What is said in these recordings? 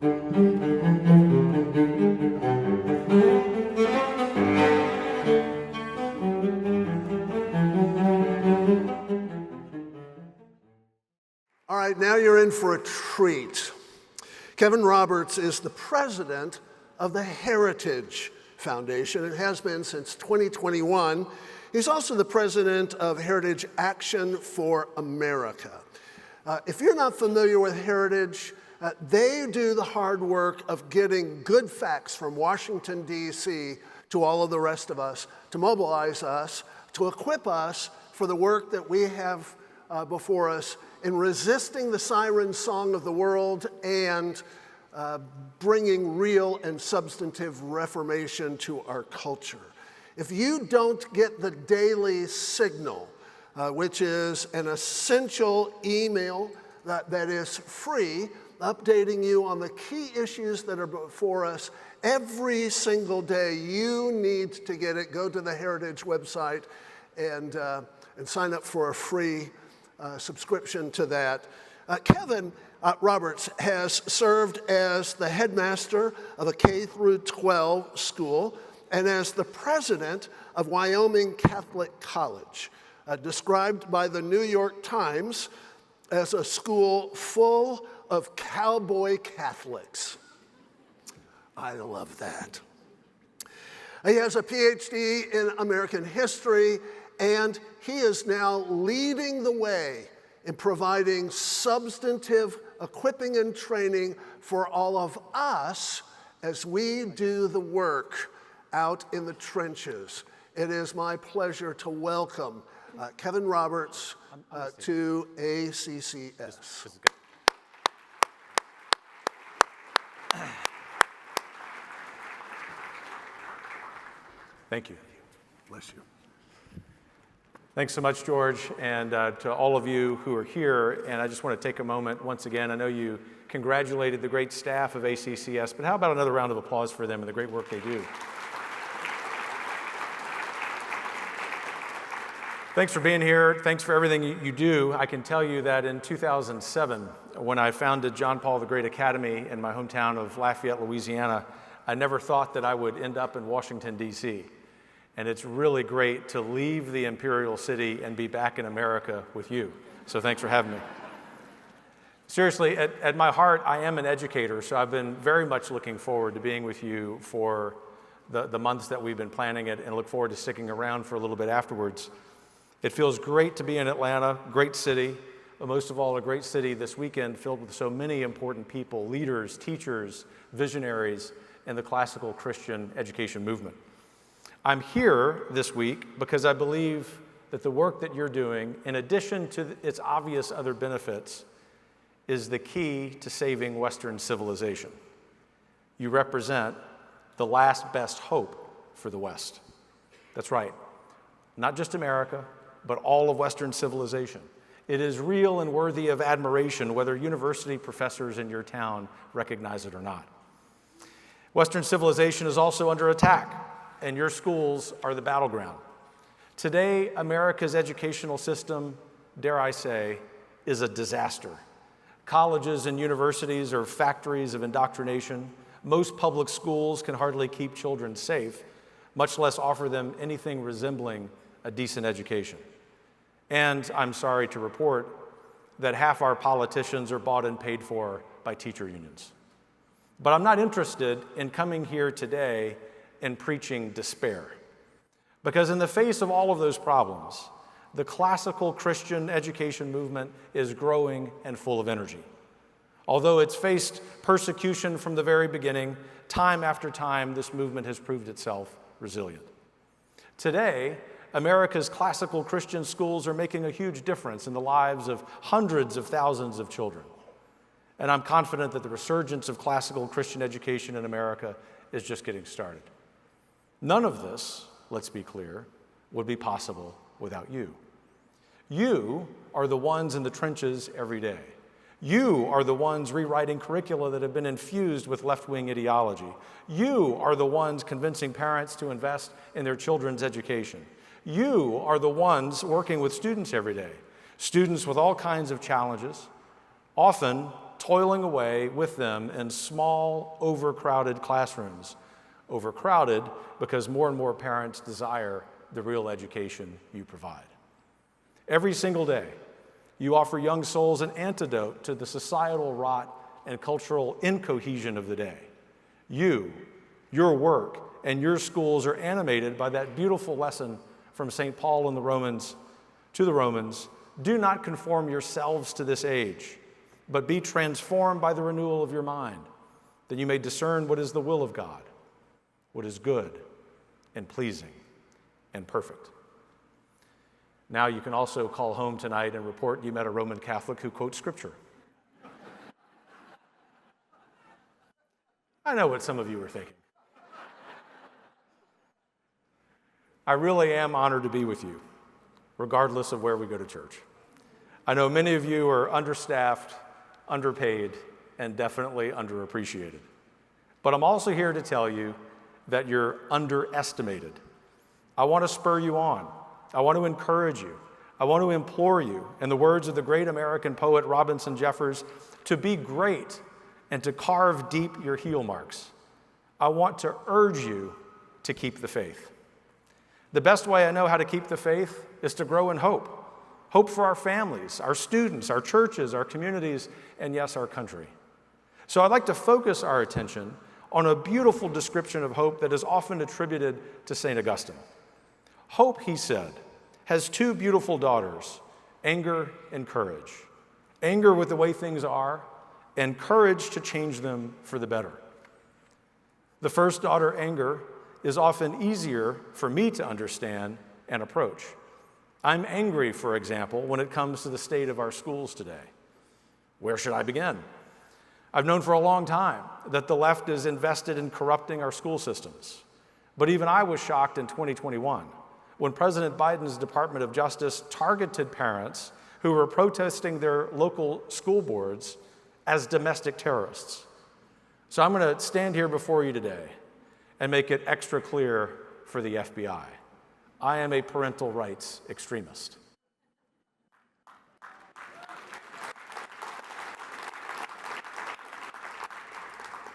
All right, now you're in for a treat. Kevin Roberts is the president of the Heritage Foundation and has been since 2021. He's also the president of Heritage Action for America. If you're not familiar with Heritage, they do the hard work of getting good facts from Washington, D.C. to all of the rest of us, to mobilize us, to equip us for the work that we have before us in resisting the siren song of the world and bringing real and substantive reformation to our culture. If you don't get the daily signal, which is an essential email that is free, updating you on the key issues that are before us every single day, you need to get it. Go to the Heritage website and sign up for a free subscription to that. Kevin Roberts has served as the headmaster of a K-12 school and as the president of Wyoming Catholic College, described by the New York Times as a school full of cowboy Catholics. I love that. He has a PhD in American history, and he is now leading the way in providing substantive equipping and training for all of us as we do the work out in the trenches. It is my pleasure to welcome Kevin Roberts to ACCS. Thank you. Bless you. Thanks so much, George, and to all of you who are here. And I just want to take a moment once again. I know you congratulated the great staff of ACCS, but how about another round of applause for them and the great work they do? Thanks for being here. Thanks for everything you do. I can tell you that in 2007, when I founded John Paul the Great Academy in my hometown of Lafayette, Louisiana, I never thought that I would end up in Washington, D.C. And it's really great to leave the Imperial City and be back in America with you. So thanks for having me. Seriously, at my heart, I am an educator, so I've been very much looking forward to being with you for the months that we've been planning it, and look forward to sticking around for a little bit afterwards. It feels great to be in Atlanta, great city, but most of all, a great city this weekend filled with so many important people, leaders, teachers, visionaries in the classical Christian education movement. I'm here this week because I believe that the work that you're doing, in addition to its obvious other benefits, is the key to saving Western civilization. You represent the last best hope for the West. That's right, not just America, but all of Western civilization. It is real and worthy of admiration, whether university professors in your town recognize it or not. Western civilization is also under attack, and your schools are the battleground. Today, America's educational system, dare I say, is a disaster. Colleges and universities are factories of indoctrination. Most public schools can hardly keep children safe, much less offer them anything resembling a decent education. And I'm sorry to report that half our politicians are bought and paid for by teacher unions. But I'm not interested in coming here today and preaching despair. Because in the face of all of those problems, the classical Christian education movement is growing and full of energy. Although it's faced persecution from the very beginning, time after time, this movement has proved itself resilient. Today, America's classical Christian schools are making a huge difference in the lives of hundreds of thousands of children. And I'm confident that the resurgence of classical Christian education in America is just getting started. None of this, let's be clear, would be possible without you. You are the ones in the trenches every day. You are the ones rewriting curricula that have been infused with left-wing ideology. You are the ones convincing parents to invest in their children's education. You are the ones working with students every day, students with all kinds of challenges, often toiling away with them in small, overcrowded classrooms. Overcrowded because more and more parents desire the real education you provide. Every single day, you offer young souls an antidote to the societal rot and cultural incohesion of the day. You, your work, and your schools are animated by that beautiful lesson from St. Paul in the Romans to the Romans: do not conform yourselves to this age, but be transformed by the renewal of your mind, that you may discern what is the will of God, what is good and pleasing and perfect. Now you can also call home tonight and report you met a Roman Catholic who quotes Scripture. I know what some of you are thinking. I really am honored to be with you, regardless of where we go to church. I know many of you are understaffed, underpaid, and definitely underappreciated. But I'm also here to tell you that you're underestimated. I want to spur you on. I want to encourage you. I want to implore you, in the words of the great American poet Robinson Jeffers, to be great and to carve deep your heel marks. I want to urge you to keep the faith. The best way I know how to keep the faith is to grow in hope. Hope for our families, our students, our churches, our communities, and yes, our country. So I'd like to focus our attention on a beautiful description of hope that is often attributed to St. Augustine. Hope, he said, has two beautiful daughters, anger and courage. Anger with the way things are, and courage to change them for the better. The first daughter, anger, is often easier for me to understand and approach. I'm angry, for example, when it comes to the state of our schools today. Where should I begin? I've known for a long time that the left is invested in corrupting our school systems. But even I was shocked in 2021 when President Biden's Department of Justice targeted parents who were protesting their local school boards as domestic terrorists. So I'm going to stand here before you today and make it extra clear for the FBI. I am a parental rights extremist.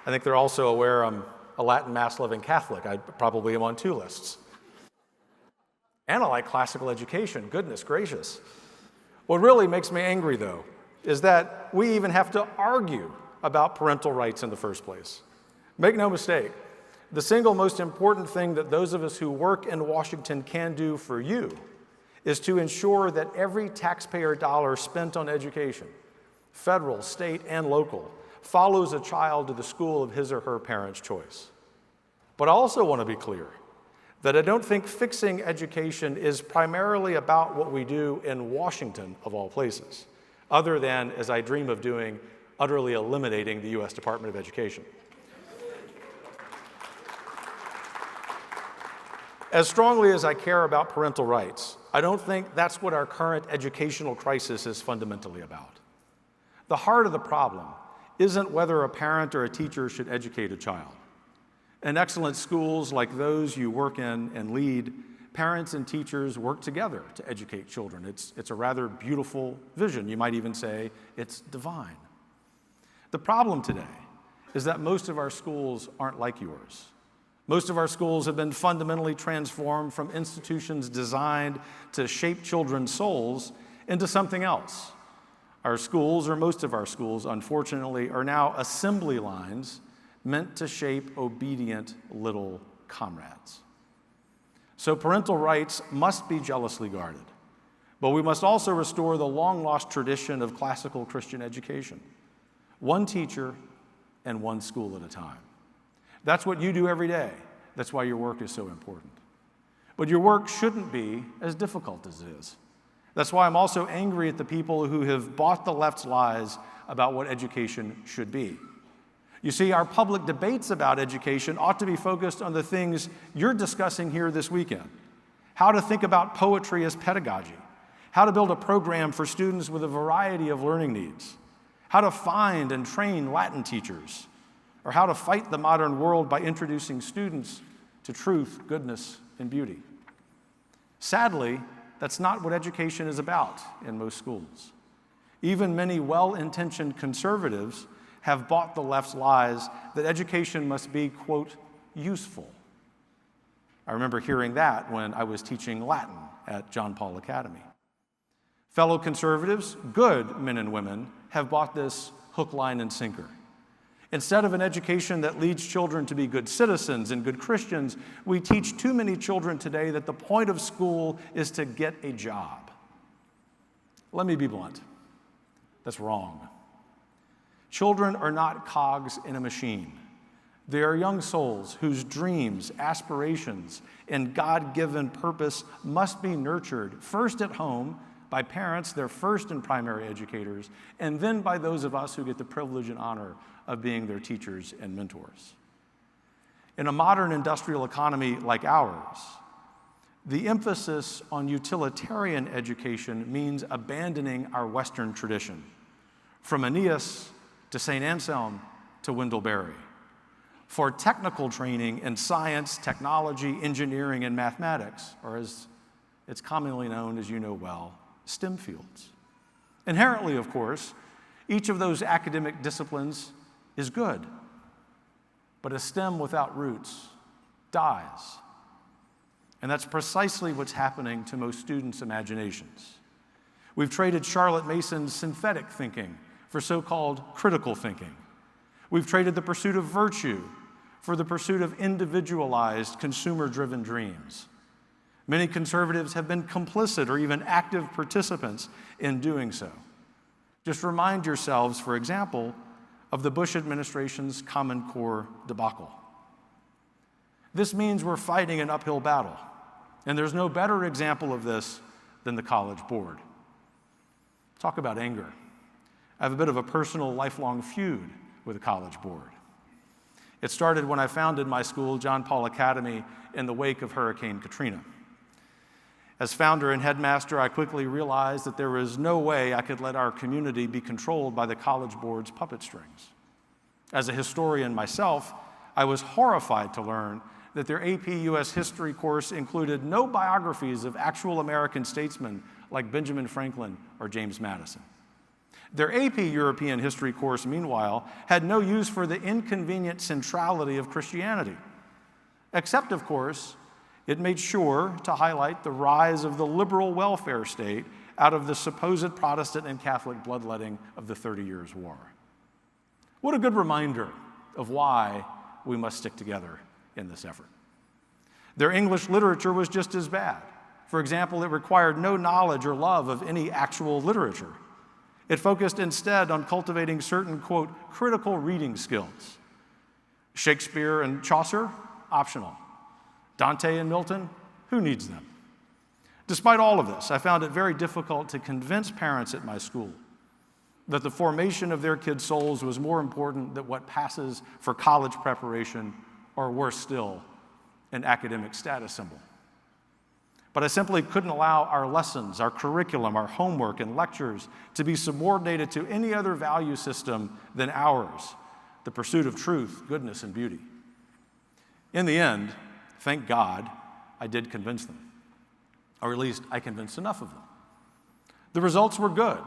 I think they're also aware I'm a Latin Mass-loving Catholic. I probably am on two lists. And I like classical education, goodness gracious. What really makes me angry, though, is that we even have to argue about parental rights in the first place. Make no mistake, the single most important thing that those of us who work in Washington can do for you is to ensure that every taxpayer dollar spent on education, federal, state, and local, follows a child to the school of his or her parent's choice. But I also want to be clear that I don't think fixing education is primarily about what we do in Washington, of all places, other than, as I dream of doing, utterly eliminating the U.S. Department of Education. As strongly as I care about parental rights, I don't think that's what our current educational crisis is fundamentally about. The heart of the problem isn't whether a parent or a teacher should educate a child. In excellent schools like those you work in and lead, parents and teachers work together to educate children. It's a rather beautiful vision. You might even say it's divine. The problem today is that most of our schools aren't like yours. Most of our schools have been fundamentally transformed from institutions designed to shape children's souls into something else. Our schools, or most of our schools, unfortunately, are now assembly lines meant to shape obedient little comrades. So parental rights must be jealously guarded, but we must also restore the long-lost tradition of classical Christian education. One teacher and one school at a time. That's what you do every day. That's why your work is so important. But your work shouldn't be as difficult as it is. That's why I'm also angry at the people who have bought the left's lies about what education should be. You see, our public debates about education ought to be focused on the things you're discussing here this weekend. How to think about poetry as pedagogy. How to build a program for students with a variety of learning needs. How to find and train Latin teachers. Or how to fight the modern world by introducing students to truth, goodness, and beauty. Sadly, that's not what education is about in most schools. Even many well-intentioned conservatives have bought the left's lies that education must be, quote, useful. I remember hearing that when I was teaching Latin at John Paul Academy. Fellow conservatives, good men and women, have bought this hook, line, and sinker. Instead of an education that leads children to be good citizens and good Christians, we teach too many children today that the point of school is to get a job. Let me be blunt. That's wrong. Children are not cogs in a machine. They are young souls whose dreams, aspirations, and God-given purpose must be nurtured first at home by parents, their first and primary educators, and then by those of us who get the privilege and honor of being their teachers and mentors. In a modern industrial economy like ours, the emphasis on utilitarian education means abandoning our Western tradition, from Aeneas to St. Anselm to Wendell Berry, for technical training in science, technology, engineering, and mathematics, or as it's commonly known, as you know well, STEM fields. Inherently, of course, each of those academic disciplines is good, but a STEM without roots dies. And that's precisely what's happening to most students' imaginations. We've traded Charlotte Mason's synthetic thinking for so-called critical thinking. We've traded the pursuit of virtue for the pursuit of individualized, consumer-driven dreams. Many conservatives have been complicit or even active participants in doing so. Just remind yourselves, for example, of the Bush administration's Common Core debacle. This means we're fighting an uphill battle, and there's no better example of this than the College Board. Talk about anger. I have a bit of a personal, lifelong feud with the College Board. It started when I founded my school, John Paul Academy, in the wake of Hurricane Katrina. As founder and headmaster, I quickly realized that there was no way I could let our community be controlled by the College Board's puppet strings. As a historian myself, I was horrified to learn that their AP U.S. history course included no biographies of actual American statesmen like Benjamin Franklin or James Madison. Their AP European history course, meanwhile, had no use for the inconvenient centrality of Christianity, except, of course, it made sure to highlight the rise of the liberal welfare state out of the supposed Protestant and Catholic bloodletting of the 30 Years' War. What a good reminder of why we must stick together in this effort. Their English literature was just as bad. For example, it required no knowledge or love of any actual literature. It focused instead on cultivating certain, quote, critical reading skills. Shakespeare and Chaucer, optional. Dante and Milton, who needs them? Despite all of this, I found it very difficult to convince parents at my school that the formation of their kids' souls was more important than what passes for college preparation, or worse still, an academic status symbol. But I simply couldn't allow our lessons, our curriculum, our homework, and lectures to be subordinated to any other value system than ours, the pursuit of truth, goodness, and beauty. In the end, thank God, I did convince them, or at least I convinced enough of them. The results were good.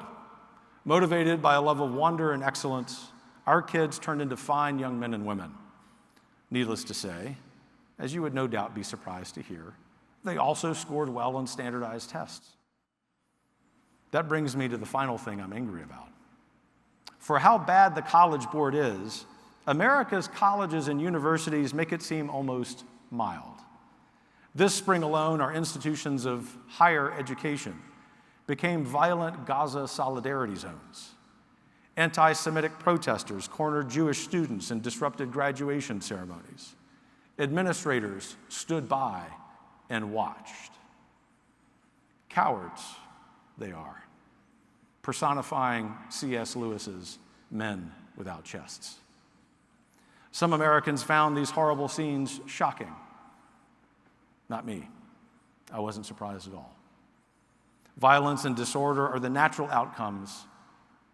Motivated by a love of wonder and excellence, our kids turned into fine young men and women. Needless to say, as you would no doubt be surprised to hear, they also scored well on standardized tests. That brings me to the final thing I'm angry about. For how bad the College Board is, America's colleges and universities make it seem almost mild. This spring alone, our institutions of higher education became violent Gaza solidarity zones. Anti-Semitic protesters cornered Jewish students and disrupted graduation ceremonies. Administrators stood by and watched. Cowards, they are, personifying C.S. Lewis's Men Without Chests. Some Americans found these horrible scenes shocking. Not me. I wasn't surprised at all. Violence and disorder are the natural outcomes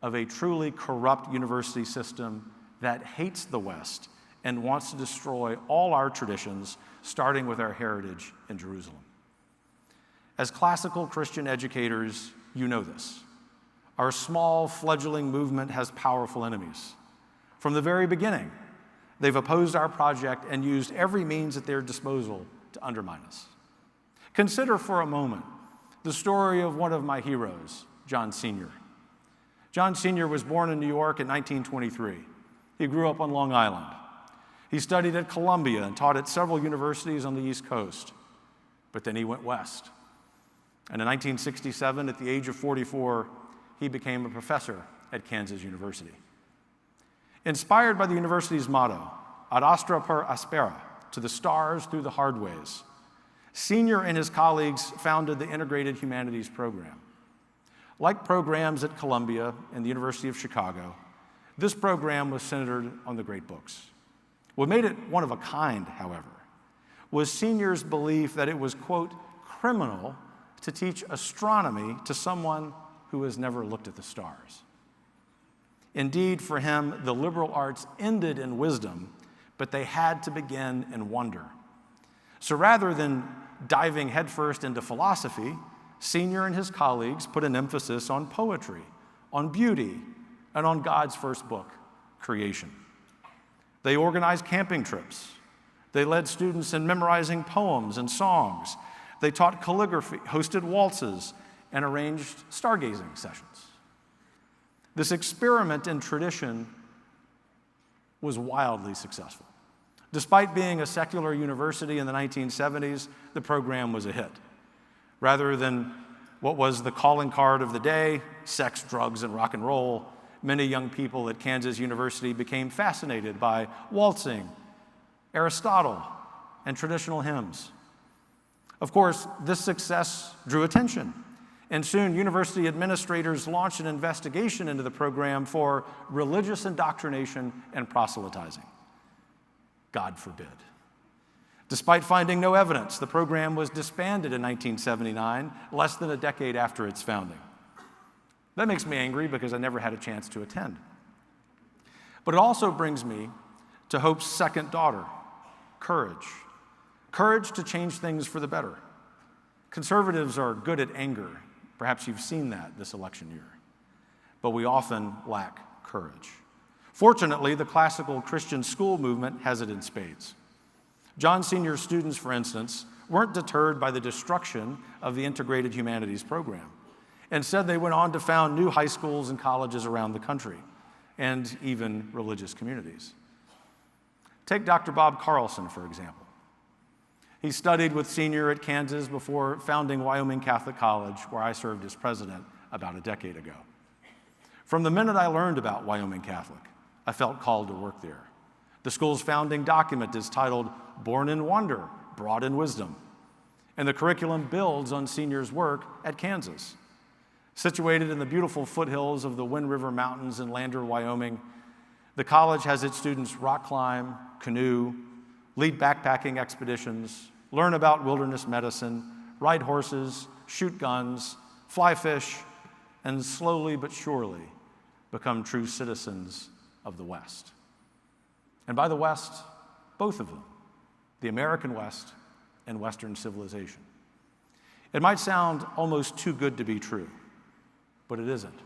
of a truly corrupt university system that hates the West and wants to destroy all our traditions, starting with our heritage in Jerusalem. As classical Christian educators, you know this. Our small, fledgling movement has powerful enemies. From the very beginning, they've opposed our project and used every means at their disposal to undermine us. Consider for a moment the story of one of my heroes, John Sr. John Sr. was born in New York in 1923. He grew up on Long Island. He studied at Columbia and taught at several universities on the East Coast. But then he went west. And in 1967, at the age of 44, he became a professor at Kansas University. Inspired by the university's motto, ad astra per aspera, to the stars through the hard ways, Senior and his colleagues founded the Integrated Humanities Program. Like programs at Columbia and the University of Chicago, this program was centered on the great books. What made it one of a kind, however, was Senior's belief that it was, quote, criminal to teach astronomy to someone who has never looked at the stars. Indeed, for him, the liberal arts ended in wisdom, but they had to begin in wonder. So rather than diving headfirst into philosophy, Senior and his colleagues put an emphasis on poetry, on beauty, and on God's first book, creation. They organized camping trips. They led students in memorizing poems and songs. They taught calligraphy, hosted waltzes, and arranged stargazing sessions. This experiment in tradition was wildly successful. Despite being a secular university in the 1970s, the program was a hit. Rather than what was the calling card of the day, sex, drugs, and rock and roll, many young people at Kansas University became fascinated by waltzing, Aristotle, and traditional hymns. Of course, this success drew attention, and soon university administrators launched an investigation into the program for religious indoctrination and proselytizing. God forbid. Despite finding no evidence, the program was disbanded in 1979, less than a decade after its founding. That makes me angry because I never had a chance to attend. But it also brings me to Hope's second daughter, courage. Courage to change things for the better. Conservatives are good at anger. Perhaps you've seen that this election year. But we often lack courage. Fortunately, the classical Christian school movement has it in spades. John Senior's students, for instance, weren't deterred by the destruction of the Integrated Humanities Program. Instead, they went on to found new high schools and colleges around the country, and even religious communities. Take Dr. Bob Carlson, for example. He studied with Senior at Kansas before founding Wyoming Catholic College, where I served as president about a decade ago. From the minute I learned about Wyoming Catholic, I felt called to work there. The school's founding document is titled Born in Wonder, Brought in Wisdom, and the curriculum builds on Senior's work at Kansas. Situated in the beautiful foothills of the Wind River Mountains in Lander, Wyoming, the college has its students rock climb, canoe, lead backpacking expeditions, learn about wilderness medicine, ride horses, shoot guns, fly fish, and slowly but surely become true citizens of the West. And by the West, both of them, the American West and Western civilization. It might sound almost too good to be true, but it isn't.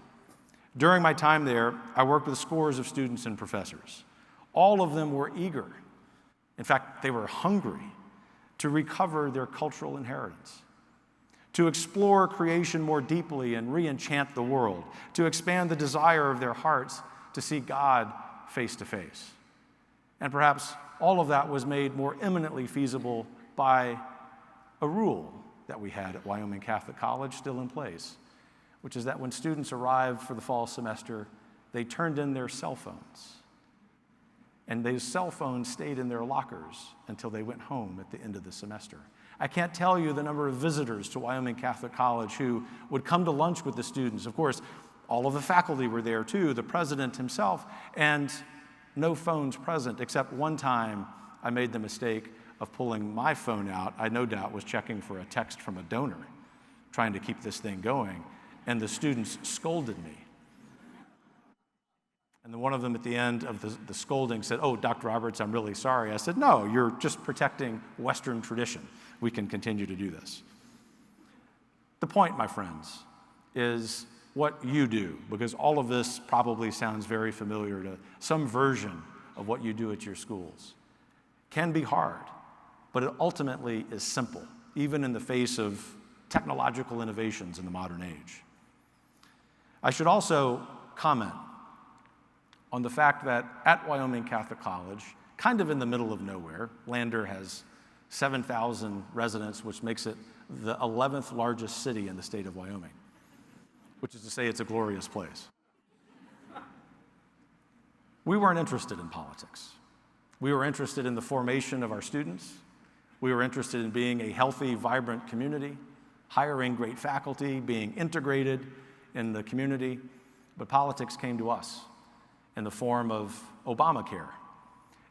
During my time there, I worked with scores of students and professors. All of them were eager. In fact, they were hungry to recover their cultural inheritance, to explore creation more deeply and re-enchant the world, to expand the desire of their hearts to see God face to face. And perhaps all of that was made more eminently feasible by a rule that we had at Wyoming Catholic College, still in place, which is that when students arrived for the fall semester, they turned in their cell phones. And those cell phones stayed in their lockers until they went home at the end of the semester. I can't tell you the number of visitors to Wyoming Catholic College who would come to lunch with the students. Of course, all of the faculty were there too, the president himself, and no phones present, except one time I made the mistake of pulling my phone out. I no doubt was checking for a text from a donor, trying to keep this thing going, and the students scolded me. And then one of them at the end of the scolding said, "Oh, Dr. Roberts, I'm really sorry." I said, "No, you're just protecting Western tradition. We can continue to do this." The point, my friends, is what you do, because all of this probably sounds very familiar to some version of what you do at your schools, can be hard, but it ultimately is simple, even in the face of technological innovations in the modern age. I should also comment on the fact that at Wyoming Catholic College, kind of in the middle of nowhere, Lander has 7,000 residents, which makes it the 11th largest city in the state of Wyoming, which is to say it's a glorious place. We weren't interested in politics. We were interested in the formation of our students. We were interested in being a healthy, vibrant community, hiring great faculty, being integrated in the community, but politics came to us in the form of Obamacare.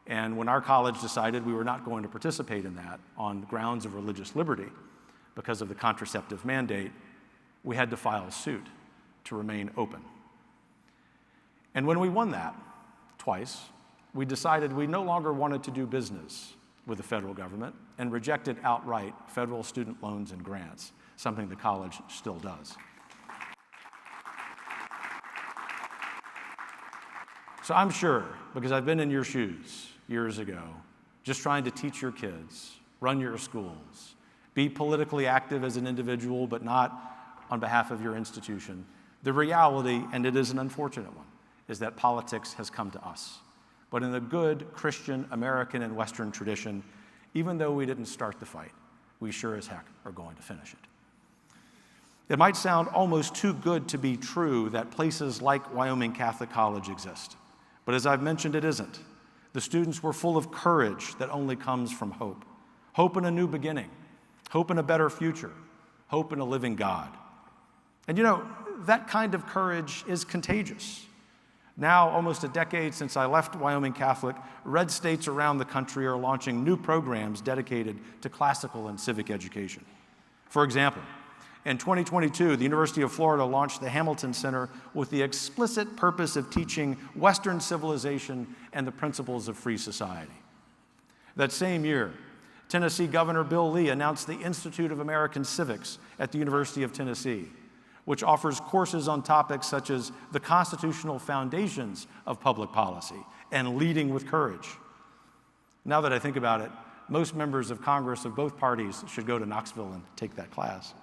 And when our college decided we were not going to participate in that on grounds of religious liberty because of the contraceptive mandate, we had to file suit to remain open. And when we won that twice, we decided we no longer wanted to do business with the federal government and rejected outright federal student loans and grants, something the college still does. So I'm sure, because I've been in your shoes years ago, just trying to teach your kids, run your schools, be politically active as an individual, but not on behalf of your institution. The reality, and it is an unfortunate one, is that politics has come to us. But in the good Christian, American, and Western tradition, even though we didn't start the fight, we sure as heck are going to finish it. It might sound almost too good to be true that places like Wyoming Catholic College exist. But as I've mentioned, it isn't. The students were full of courage that only comes from hope. Hope in a new beginning, hope in a better future, hope in a living God. And you know, that kind of courage is contagious. Now, almost a decade since I left Wyoming Catholic, red states around the country are launching new programs dedicated to classical and civic education. For example, in 2022, the University of Florida launched the Hamilton Center with the explicit purpose of teaching Western civilization and the principles of free society. That same year, Tennessee Governor Bill Lee announced the Institute of American Civics at the University of Tennessee, which offers courses on topics such as the constitutional foundations of public policy and leading with courage. Now that I think about it, most members of Congress of both parties should go to Knoxville and take that class.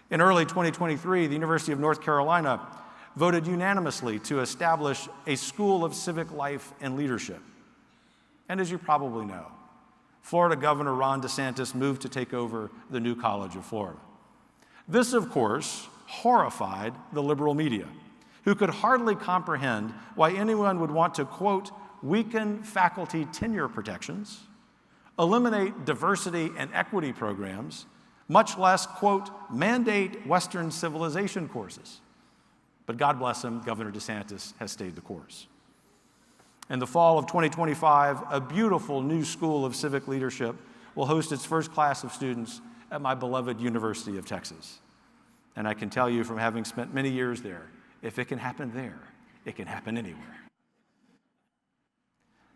In early 2023, the University of North Carolina voted unanimously to establish a School of Civic Life and Leadership. And as you probably know, Florida Governor Ron DeSantis moved to take over the new College of Florida. This, of course, horrified the liberal media, who could hardly comprehend why anyone would want to, quote, weaken faculty tenure protections, eliminate diversity and equity programs, much less, quote, mandate Western civilization courses. But God bless him, Governor DeSantis has stayed the course. In the fall of 2025, a beautiful new School of Civic Leadership will host its first class of students at my beloved University of Texas. And I can tell you from having spent many years there, if it can happen there, it can happen anywhere.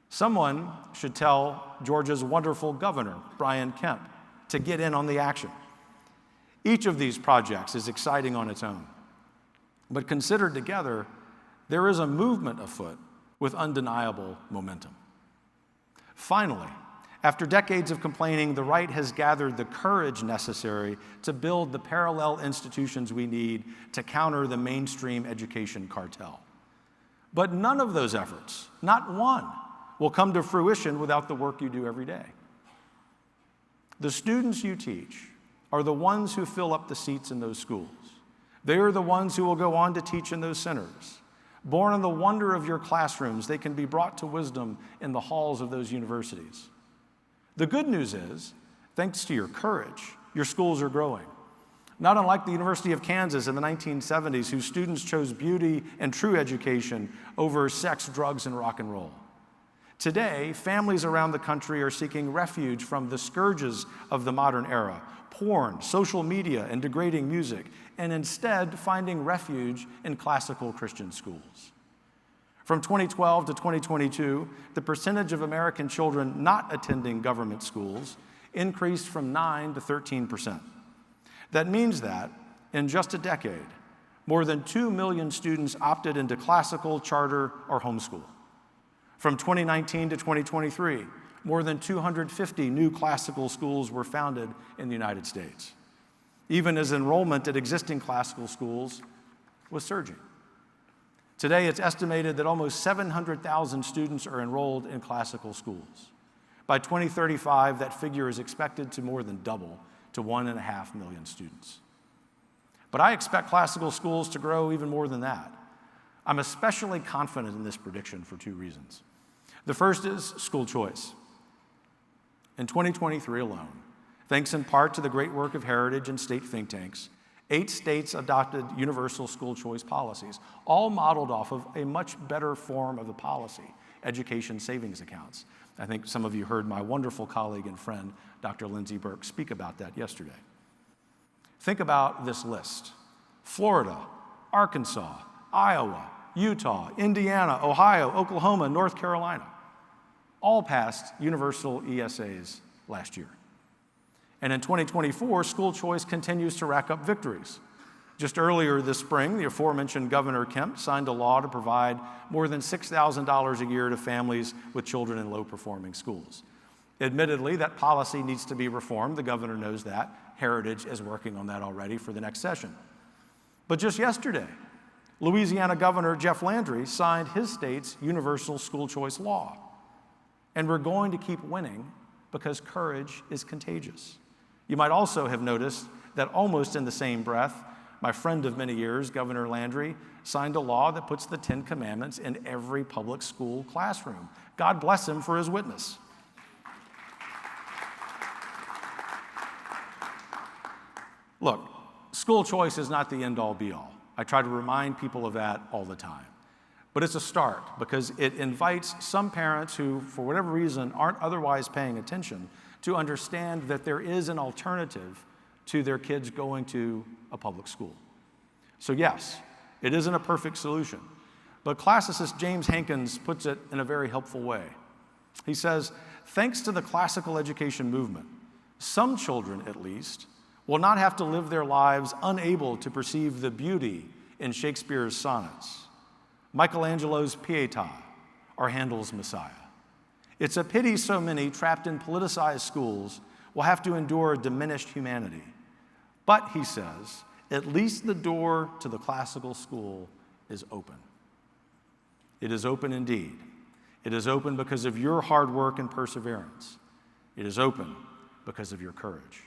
Someone should tell Georgia's wonderful governor, Brian Kemp, to get in on the action. Each of these projects is exciting on its own, but considered together, there is a movement afoot with undeniable momentum. Finally, after decades of complaining, the right has gathered the courage necessary to build the parallel institutions we need to counter the mainstream education cartel. But none of those efforts, not one, will come to fruition without the work you do every day. The students you teach are the ones who fill up the seats in those schools. They are the ones who will go on to teach in those centers. Born in the wonder of your classrooms, they can be brought to wisdom in the halls of those universities. The good news is, thanks to your courage, your schools are growing. Not unlike the University of Kansas in the 1970s, whose students chose beauty and true education over sex, drugs, and rock and roll. Today, families around the country are seeking refuge from the scourges of the modern era, porn, social media, and degrading music, and instead finding refuge in classical Christian schools. From 2012 to 2022, the percentage of American children not attending government schools increased from 9% to 13%. That means that, in just a decade, more than 2 million students opted into classical, charter, or homeschool. From 2019 to 2023, more than 250 new classical schools were founded in the United States, even as enrollment at existing classical schools was surging. Today, it's estimated that almost 700,000 students are enrolled in classical schools. By 2035, that figure is expected to more than double to 1.5 million students. But I expect classical schools to grow even more than that. I'm especially confident in this prediction for 2 reasons. The first is school choice. In 2023 alone, thanks in part to the great work of Heritage and state think tanks, 8 states adopted universal school choice policies, all modeled off of a much better form of the policy, education savings accounts. I think some of you heard my wonderful colleague and friend, Dr. Lindsay Burke, speak about that yesterday. Think about this list: Florida, Arkansas, Iowa, Utah, Indiana, Ohio, Oklahoma, North Carolina, all passed universal ESAs last year. And in 2024, school choice continues to rack up victories. Just earlier this spring, the aforementioned Governor Kemp signed a law to provide more than $6,000 a year to families with children in low-performing schools. Admittedly, that policy needs to be reformed. The governor knows that. Heritage is working on that already for the next session. But just yesterday, Louisiana Governor Jeff Landry signed his state's universal school choice law. And we're going to keep winning because courage is contagious. You might also have noticed that almost in the same breath, my friend of many years, Governor Landry, signed a law that puts the 10 Commandments in every public school classroom. God bless him for his witness. Look, school choice is not the end-all be-all. I try to remind people of that all the time. But it's a start because it invites some parents who, for whatever reason, aren't otherwise paying attention to understand that there is an alternative to their kids going to a public school. So yes, it isn't a perfect solution, but classicist James Hankins puts it in a very helpful way. He says, thanks to the classical education movement, some children, at least, will not have to live their lives unable to perceive the beauty in Shakespeare's sonnets, Michelangelo's Pietà, or Handel's Messiah. It's a pity so many trapped in politicized schools will have to endure diminished humanity. But, he says, at least the door to the classical school is open. It is open indeed. It is open because of your hard work and perseverance. It is open because of your courage.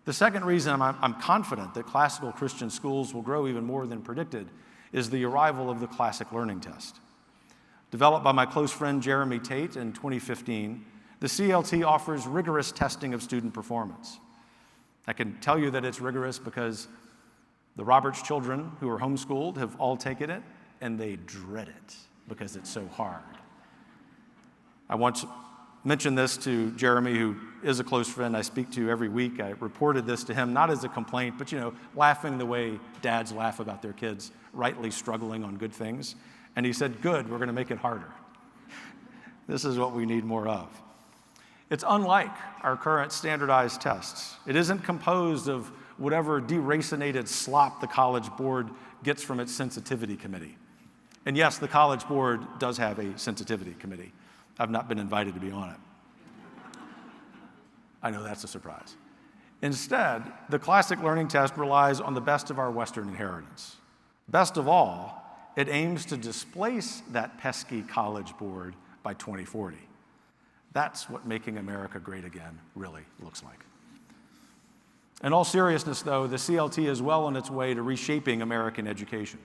The second reason I'm confident that classical Christian schools will grow even more than predicted is the arrival of the Classic Learning Test. Developed by my close friend Jeremy Tate in 2015, the CLT offers rigorous testing of student performance. I can tell you that it's rigorous because the Roberts children who are homeschooled have all taken it, and they dread it because it's so hard. I once mentioned this to Jeremy, who is a close friend I speak to every week. I reported this to him, not as a complaint, but laughing the way dads laugh about their kids rightly struggling on good things. And he said, good, we're going to make it harder. This is what we need more of. It's unlike our current standardized tests. It isn't composed of whatever deracinated slop the College Board gets from its sensitivity committee. And yes, the College Board does have a sensitivity committee. I've not been invited to be on it. I know that's a surprise. Instead, the Classic Learning Test relies on the best of our Western inheritance. Best of all, it aims to displace that pesky College Board by 2040. That's what making America great again really looks like. In all seriousness, though, the CLT is well on its way to reshaping American education.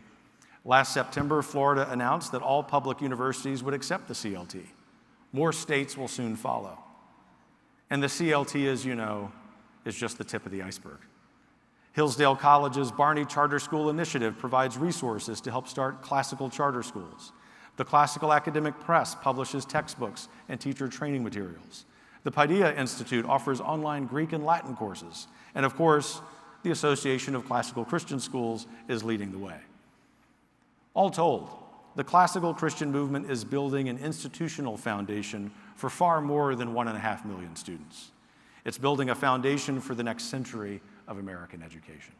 Last September, Florida announced that all public universities would accept the CLT. More states will soon follow. And the CLT, as you know, is just the tip of the iceberg. Hillsdale College's Barney Charter School Initiative provides resources to help start classical charter schools. The Classical Academic Press publishes textbooks and teacher training materials. The Paideia Institute offers online Greek and Latin courses. And of course, the Association of Classical Christian Schools is leading the way. All told, the classical Christian movement is building an institutional foundation for far more than 1.5 million students. It's building a foundation for the next century of American education.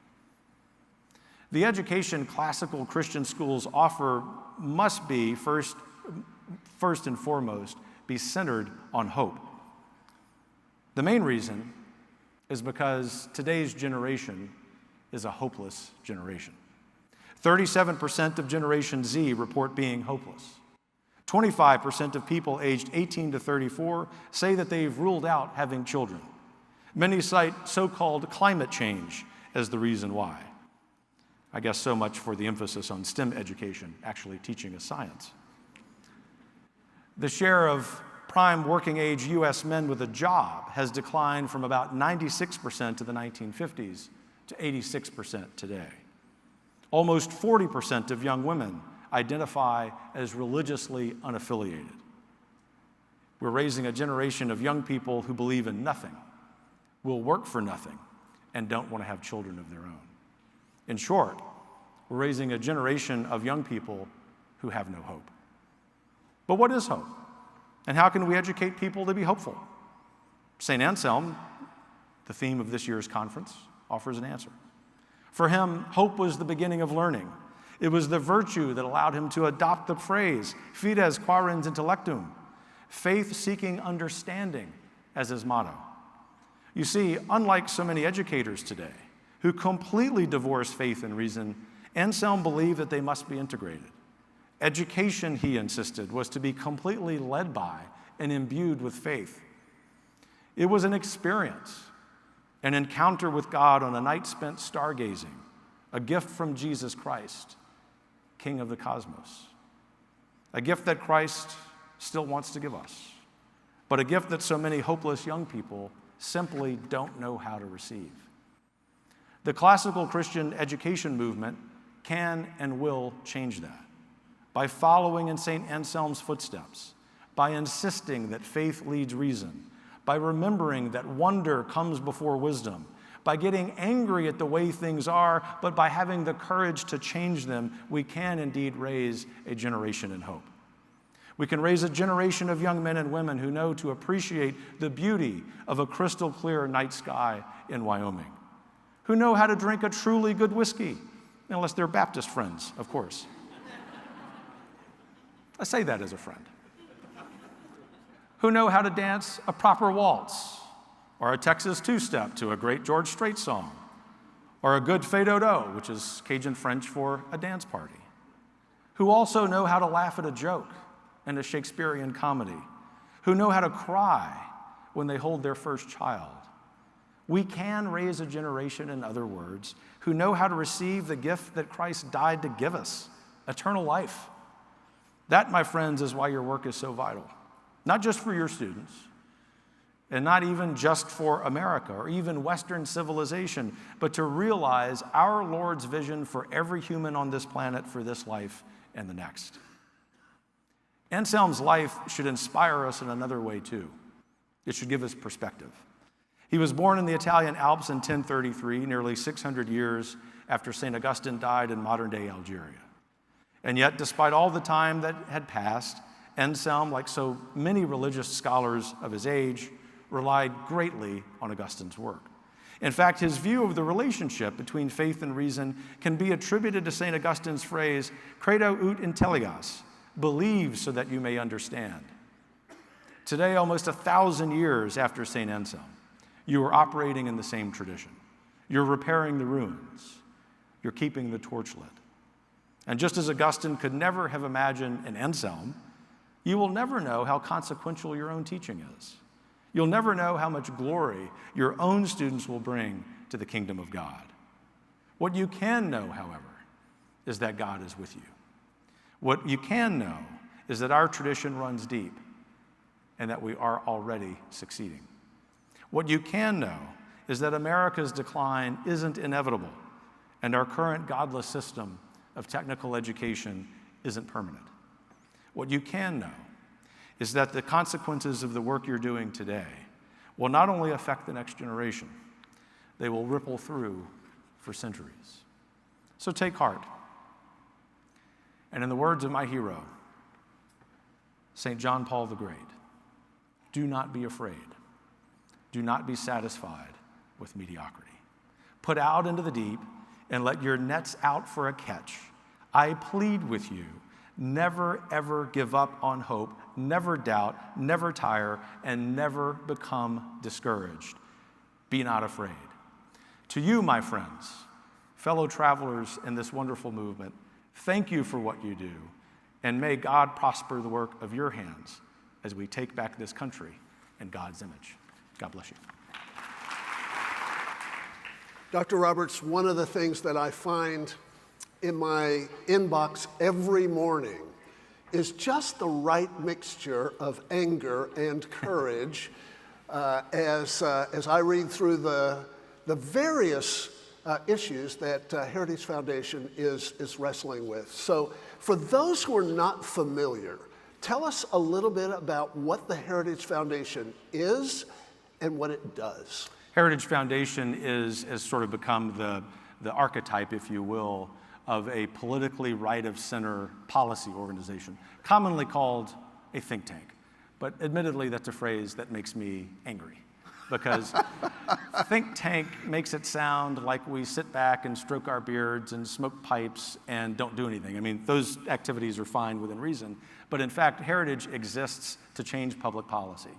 The education classical Christian schools offer must be, first and foremost, be centered on hope. The main reason is because today's generation is a hopeless generation. 37% of Generation Z report being hopeless. 25% of people aged 18 to 34 say that they've ruled out having children. Many cite so-called climate change as the reason why. I guess so much for the emphasis on STEM education, actually teaching us science. The share of prime working age U.S. men with a job has declined from about 96% of the 1950s to 86% today. Almost 40% of young women identify as religiously unaffiliated. We're raising a generation of young people who believe in nothing, will work for nothing, and don't want to have children of their own. In short, we're raising a generation of young people who have no hope. But what is hope? And how can we educate people to be hopeful? St. Anselm, the theme of this year's conference, offers an answer. For him, hope was the beginning of learning. It was the virtue that allowed him to adopt the phrase, fides quaerens intellectum, faith-seeking understanding, as his motto. You see, unlike so many educators today, who completely divorce faith and reason, Anselm believed that they must be integrated. Education, he insisted, was to be completely led by and imbued with faith. It was an experience, an encounter with God on a night spent stargazing, a gift from Jesus Christ, King of the cosmos. A gift that Christ still wants to give us, but a gift that so many hopeless young people simply don't know how to receive. The classical Christian education movement can and will change that by following in St. Anselm's footsteps, by insisting that faith leads reason, by remembering that wonder comes before wisdom, by getting angry at the way things are, but by having the courage to change them, we can indeed raise a generation in hope. We can raise a generation of young men and women who know to appreciate the beauty of a crystal clear night sky in Wyoming, who know how to drink a truly good whiskey, unless they're Baptist friends, of course. I say that as a friend. Who know how to dance a proper waltz, or a Texas two-step to a great George Strait song, or a good fado-do, which is Cajun French for a dance party. Who also know how to laugh at a joke and a Shakespearean comedy, who know how to cry when they hold their first child. We can raise a generation, in other words, who know how to receive the gift that Christ died to give us, eternal life. That, my friends, is why your work is so vital. Not just for your students, and not even just for America or even Western civilization, but to realize our Lord's vision for every human on this planet for this life and the next. Anselm's life should inspire us in another way, too. It should give us perspective. He was born in the Italian Alps in 1033, nearly 600 years after St. Augustine died in modern-day Algeria. And yet, despite all the time that had passed, Anselm, like so many religious scholars of his age, relied greatly on Augustine's work. In fact, his view of the relationship between faith and reason can be attributed to St. Augustine's phrase, credo ut intelligas, believe so that you may understand. Today, almost 1,000 years after St. Anselm, you are operating in the same tradition. You're repairing the ruins. You're keeping the torch lit. And just as Augustine could never have imagined an Anselm, you will never know how consequential your own teaching is. You'll never know how much glory your own students will bring to the kingdom of God. What you can know, however, is that God is with you. What you can know is that our tradition runs deep and that we are already succeeding. What you can know is that America's decline isn't inevitable and our current godless system of technical education isn't permanent. What you can know is that the consequences of the work you're doing today will not only affect the next generation, they will ripple through for centuries. So take heart. And in the words of my hero, St. John Paul the Great, do not be afraid. Do not be satisfied with mediocrity. Put out into the deep and let your nets out for a catch. I plead with you, never ever give up on hope, never doubt, never tire, and never become discouraged. Be not afraid. To you, my friends, fellow travelers in this wonderful movement, thank you for what you do, and may God prosper the work of your hands as we take back this country in God's image. God bless you. Dr. Roberts, one of the things that I find in my inbox every morning is just the right mixture of anger and courage as I read through the various issues that Heritage Foundation is wrestling with. So for those who are not familiar, tell us a little bit about what the Heritage Foundation is and what it does. Heritage Foundation has sort of become the archetype, if you will, of a politically right-of-center policy organization, commonly called a think tank. But admittedly, that's a phrase that makes me angry, because think tank makes it sound like we sit back and stroke our beards and smoke pipes and don't do anything. I mean, those activities are fine within reason, but in fact, Heritage exists to change public policy.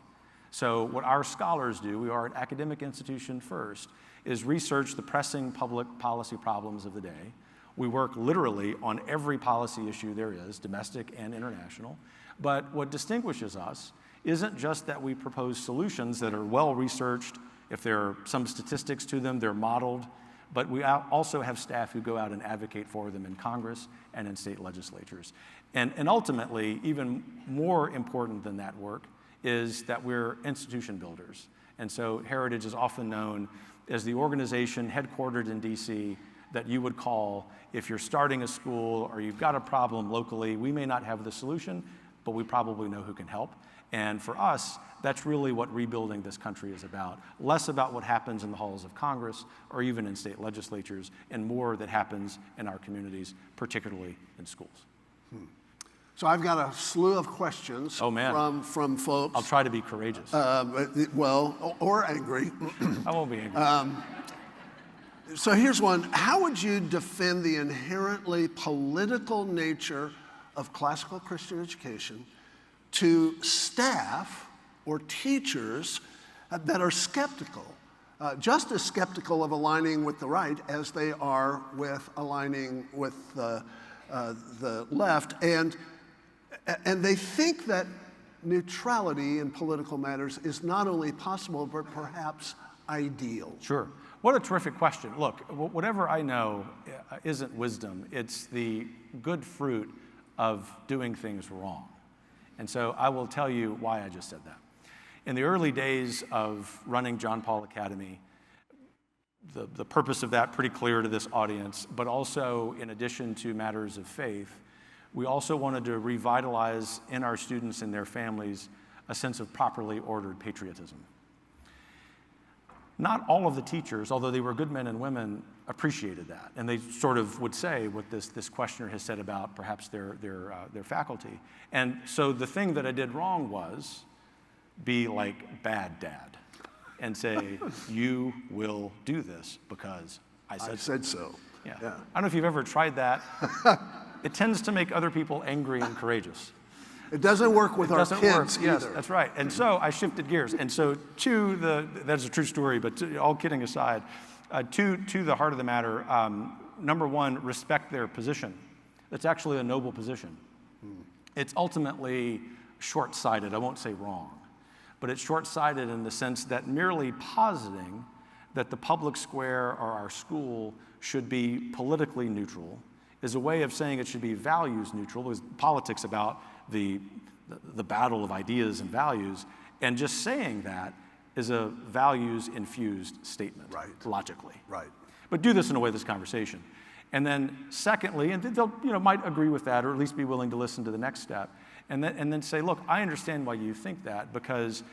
So what our scholars do, we are an academic institution first, is research the pressing public policy problems of the day. We work literally on every policy issue there is, domestic and international. But what distinguishes us isn't just that we propose solutions that are well researched. If there are some statistics to them, they're modeled. But we also have staff who go out and advocate for them in Congress and in state legislatures. And ultimately, even more important than that work, is that we're institution builders. And so Heritage is often known as the organization headquartered in DC that you would call if you're starting a school or you've got a problem locally. We may not have the solution, but we probably know who can help. And for us, that's really what rebuilding this country is about. Less about what happens in the halls of Congress or even in state legislatures, and more that happens in our communities, particularly in schools. So I've got a slew of questions from folks. I'll try to be courageous. Or angry. I won't be angry. So here's one. How would you defend the inherently political nature of classical Christian education to staff or teachers that are skeptical, just as skeptical of aligning with the right as they are with aligning with the left? And they think that neutrality in political matters is not only possible, but perhaps ideal. Sure. What a terrific question. Look, whatever I know isn't wisdom. It's the good fruit of doing things wrong. And so I will tell you why I just said that. In the early days of running John Paul Academy, the purpose of that pretty clear to this audience, but also in addition to matters of faith, we also wanted to revitalize in our students and their families a sense of properly ordered patriotism. Not all of the teachers, although they were good men and women, appreciated that. And they sort of would say what this questioner has said about perhaps their faculty. And so the thing that I did wrong was be like bad dad and say, you will do this because I said so. Yeah. I don't know if you've ever tried that. It tends to make other people angry and courageous. It doesn't work with our kids either. Yes, that's right. And so I shifted gears. And so that's a true story, but all kidding aside, to the heart of the matter, number one, respect their position. That's actually a noble position. It's ultimately short-sighted, I won't say wrong, but it's short-sighted in the sense that merely positing that the public square or our school should be politically neutral is a way of saying it should be values neutral. There's politics about the battle of ideas and values, and just saying that is a values-infused statement, logically. Right. But do this in a way that's conversation. And then secondly, and they'll might agree with that, or at least be willing to listen to the next step, and then say, look, I understand why you think that, because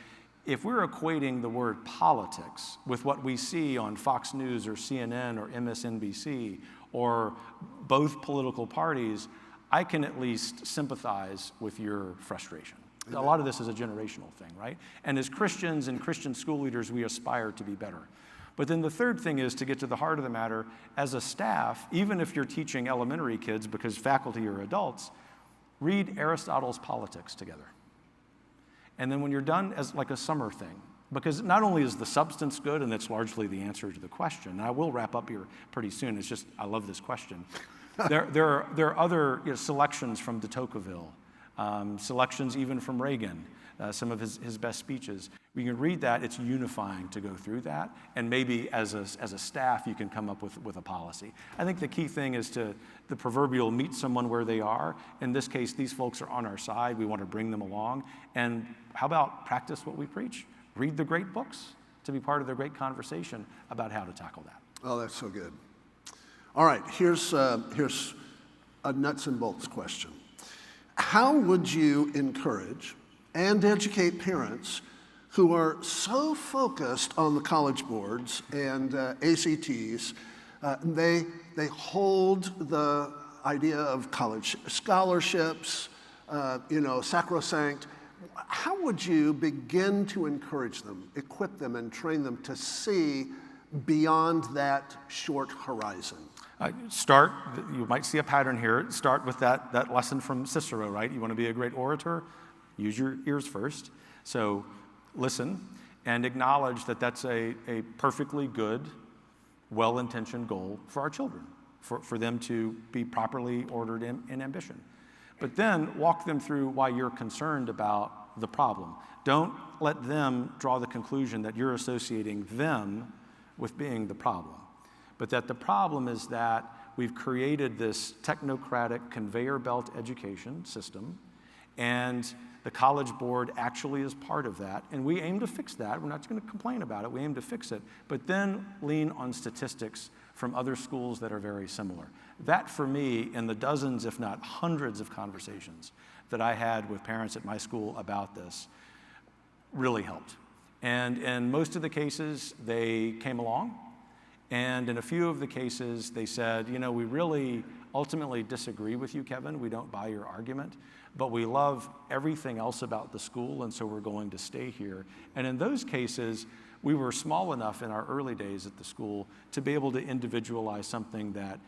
if we're equating the word politics with what we see on Fox News or CNN or MSNBC or both political parties, I can at least sympathize with your frustration. A lot of this is a generational thing, right? And as Christians and Christian school leaders, we aspire to be better. But then the third thing is to get to the heart of the matter. As a staff, even if you're teaching elementary kids because faculty are adults, read Aristotle's Politics together. And then when you're done, as like a summer thing, because not only is the substance good, and it's largely the answer to the question, and I will wrap up here pretty soon, it's just, I love this question. There are other selections from de Tocqueville, selections even from Reagan, some of his best speeches. You can read that, it's unifying to go through that, and maybe as a staff you can come up with a policy. I think the key thing is to the proverbial meet someone where they are. In this case, these folks are on our side, we want to bring them along, and how about practice what we preach? Read the great books to be part of the great conversation about how to tackle that. Oh, that's so good. All right, here's a nuts and bolts question. How would you encourage and educate parents who are so focused on the college boards and ACTs, they hold the idea of college scholarships, sacrosanct. How would you begin to encourage them, equip them, and train them to see beyond that short horizon? You might see a pattern here. Start with that lesson from Cicero, right? You want to be a great orator? Use your ears first. So listen and acknowledge that that's a perfectly good, well-intentioned goal for our children, for them to be properly ordered in ambition. But then walk them through why you're concerned about the problem. Don't let them draw the conclusion that you're associating them with being the problem, but that the problem is that we've created this technocratic conveyor belt education system, and the College Board actually is part of that, and we aim to fix that. We're not going to complain about it. We aim to fix it, but then lean on statistics from other schools that are very similar. That, for me, in the dozens, if not hundreds of conversations that I had with parents at my school about this, really helped. And in most of the cases, they came along, and in a few of the cases, they said, we really ultimately disagree with you, Kevin. We don't buy your argument, but we love everything else about the school, and so we're going to stay here. And in those cases, we were small enough in our early days at the school to be able to individualize something that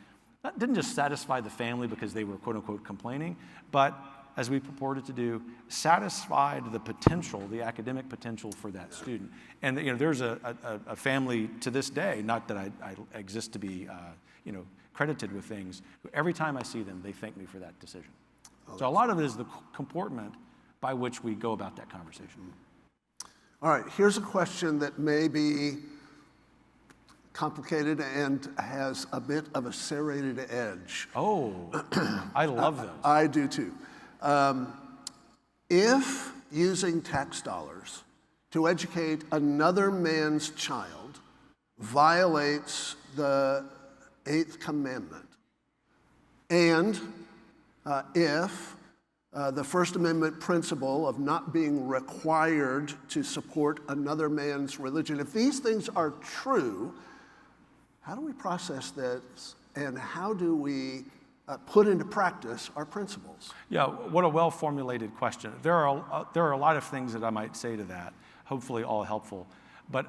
didn't just satisfy the family because they were quote-unquote complaining, but as we purported to do, satisfied the potential, the academic potential for that student. And there's a family to this day, not that I exist to be credited with things, every time I see them, they thank me for that decision. So a lot of it is the comportment by which we go about that conversation. All right, here's a question that may be complicated and has a bit of a serrated edge. Oh, I love those. I do too. If using tax dollars to educate another man's child violates the 8th commandment, and if the First Amendment principle of not being required to support another man's religion, if these things are true, how do we process this, and how do we put into practice our principles? Yeah, what a well-formulated question. There are a lot of things that I might say to that, hopefully all helpful. But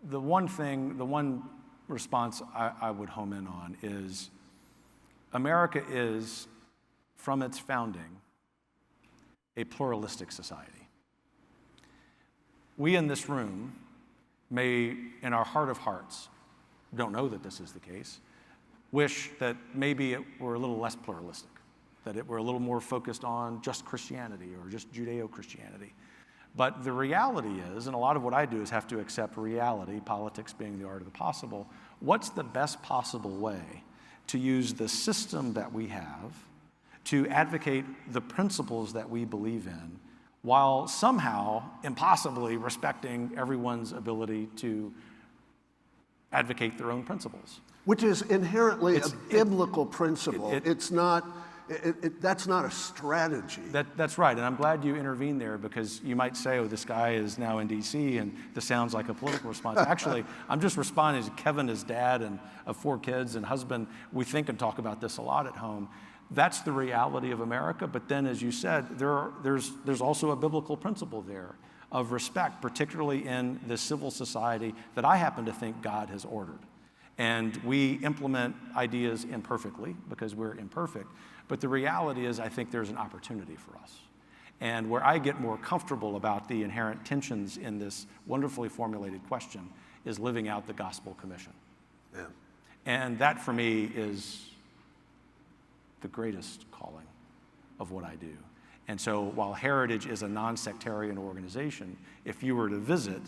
the one response I would home in on is America is, from its founding, a pluralistic society. We in this room may, in our heart of hearts, don't know that this is the case, wish that maybe it were a little less pluralistic, that it were a little more focused on just Christianity or just Judeo-Christianity. But the reality is, and a lot of what I do is have to accept reality, politics being the art of the possible, what's the best possible way to use the system that we have to advocate the principles that we believe in, while somehow, impossibly, respecting everyone's ability to advocate their own principles. Which is inherently a biblical principle. It's not, that's not a strategy. That's right, and I'm glad you intervened there, because you might say, oh, this guy is now in D.C. and this sounds like a political response. Actually, I'm just responding as Kevin is dad and of 4 kids and husband. We think and talk about this a lot at home. That's the reality of America, but then, as you said, there's also a biblical principle there of respect, particularly in this civil society that I happen to think God has ordered. And we implement ideas imperfectly because we're imperfect. But the reality is, I think there's an opportunity for us. And where I get more comfortable about the inherent tensions in this wonderfully formulated question is living out the gospel commission. Yeah. And that for me is the greatest calling of what I do. And so while Heritage is a non-sectarian organization, if you were to visit,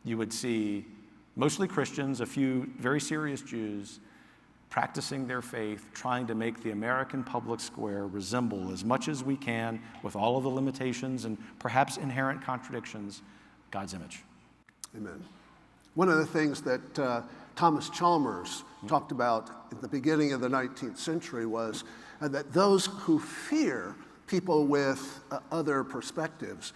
you would see mostly Christians, a few very serious Jews, practicing their faith, trying to make the American public square resemble as much as we can, with all of the limitations and perhaps inherent contradictions, God's image. Amen. One of the things that Thomas Chalmers talked about at the beginning of the 19th century was that those who fear people with other perspectives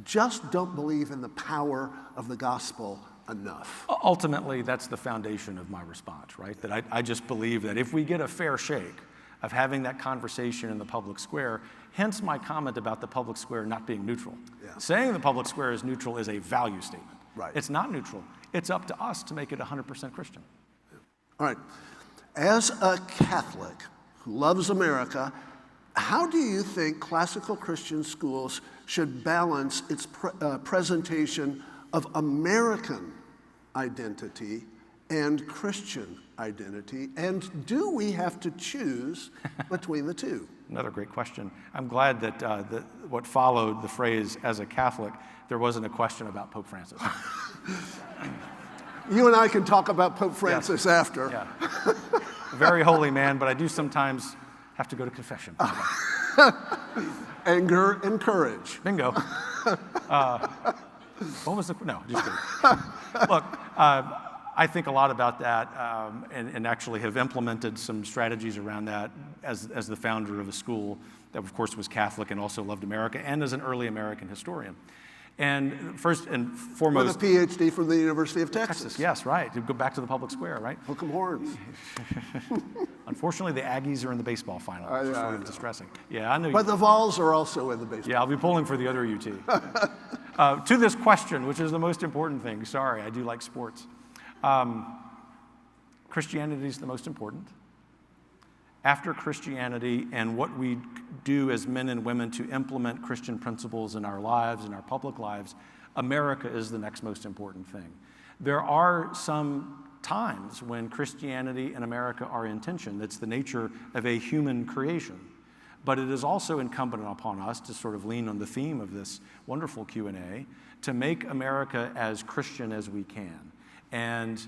just don't believe in the power of the gospel enough. Ultimately, that's the foundation of my response, right? That I just believe that if we get a fair shake of having that conversation in the public square, hence my comment about the public square not being neutral. Yeah. Saying the public square is neutral is a value statement. Right. It's not neutral. It's up to us to make it 100% Christian. All right. As a Catholic who loves America, how do you think classical Christian schools should balance its presentation of American identity and Christian identity? And do we have to choose between the two? Another great question. I'm glad that what followed the phrase "as a Catholic," there wasn't a question about Pope Francis. You and I can talk about Pope Francis after. Yeah. Very holy man, but I do sometimes have to go to confession. Anger and courage. Bingo. What was the, no, just kidding. Look, I think a lot about that and actually have implemented some strategies around that as the founder of a school that, of course, was Catholic and also loved America, and as an early American historian. And first and foremost... With a PhD from the University of Texas. Yes, right. To go back to the public square, right? Hook 'em horns. Unfortunately, the Aggies are in the baseball final. It's sort of distressing. Yeah, I know. But the Vols are also in the baseball. Yeah, I'll be pulling for the other UT. To this question, which is the most important thing. Sorry, I do like sports. Christianity is the most important. After Christianity and what we do as men and women to implement Christian principles in our lives, in our public lives, America is the next most important thing. There are some times when Christianity and America are in tension. That's the nature of a human creation. But it is also incumbent upon us to sort of lean on the theme of this wonderful Q&A to make America as Christian as we can. And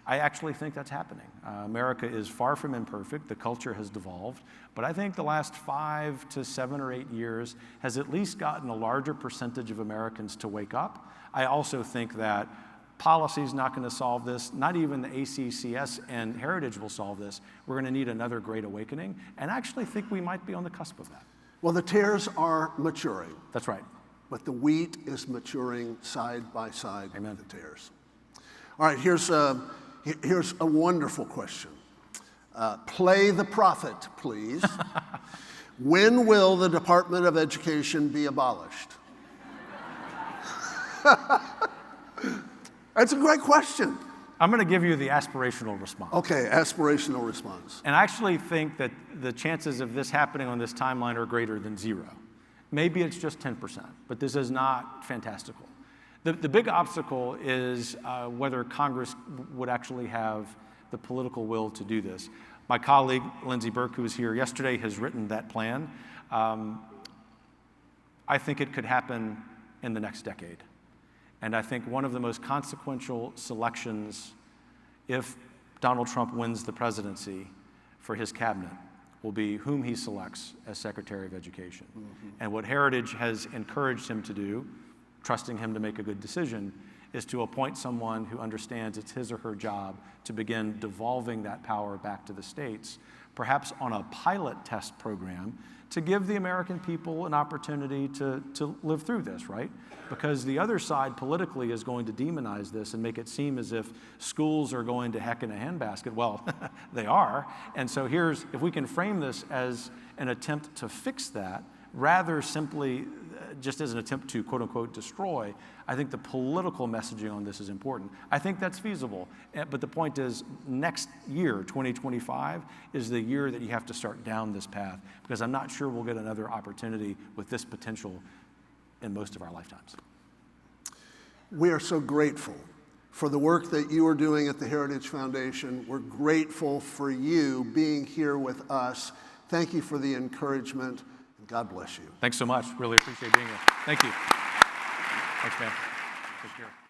I actually think that's happening. America is far from imperfect. The culture has devolved. But I think the last 5 to 7 or 8 years has at least gotten a larger percentage of Americans to wake up. I also think that policy is not going to solve this. Not even the ACCS and Heritage will solve this. We're going to need another great awakening. And I actually think we might be on the cusp of that. Well, the tares are maturing. That's right. But the wheat is maturing side by side Amen. with the tares. All right, here's a wonderful question. Play the prophet, please. When will the Department of Education be abolished? That's a great question. I'm going to give you the aspirational response. Okay, aspirational response. And I actually think that the chances of this happening on this timeline are greater than 0. Maybe it's just 10%, but this is not fantastical. The big obstacle is whether Congress would actually have the political will to do this. My colleague, Lindsey Burke, who was here yesterday, has written that plan. I think it could happen in the next decade. And I think one of the most consequential selections, if Donald Trump wins the presidency for his cabinet, will be whom he selects as Secretary of Education. Mm-hmm. And what Heritage has encouraged him to do, trusting him to make a good decision, is to appoint someone who understands it's his or her job to begin devolving that power back to the states, perhaps on a pilot test program, to give the American people an opportunity to live through this, right? Because the other side politically is going to demonize this and make it seem as if schools are going to heck in a handbasket. Well, they are. And so if we can frame this as an attempt to fix that, rather simply just as an attempt to quote unquote destroy. I think the political messaging on this is important. I think that's feasible. But the point is, next year, 2025, is the year that you have to start down this path, because I'm not sure we'll get another opportunity with this potential in most of our lifetimes. We are so grateful for the work that you are doing at the Heritage Foundation. We're grateful for you being here with us. Thank you for the encouragement, and God bless you. Thanks so much. Really appreciate being here. Thank you. Thanks, man. Take care.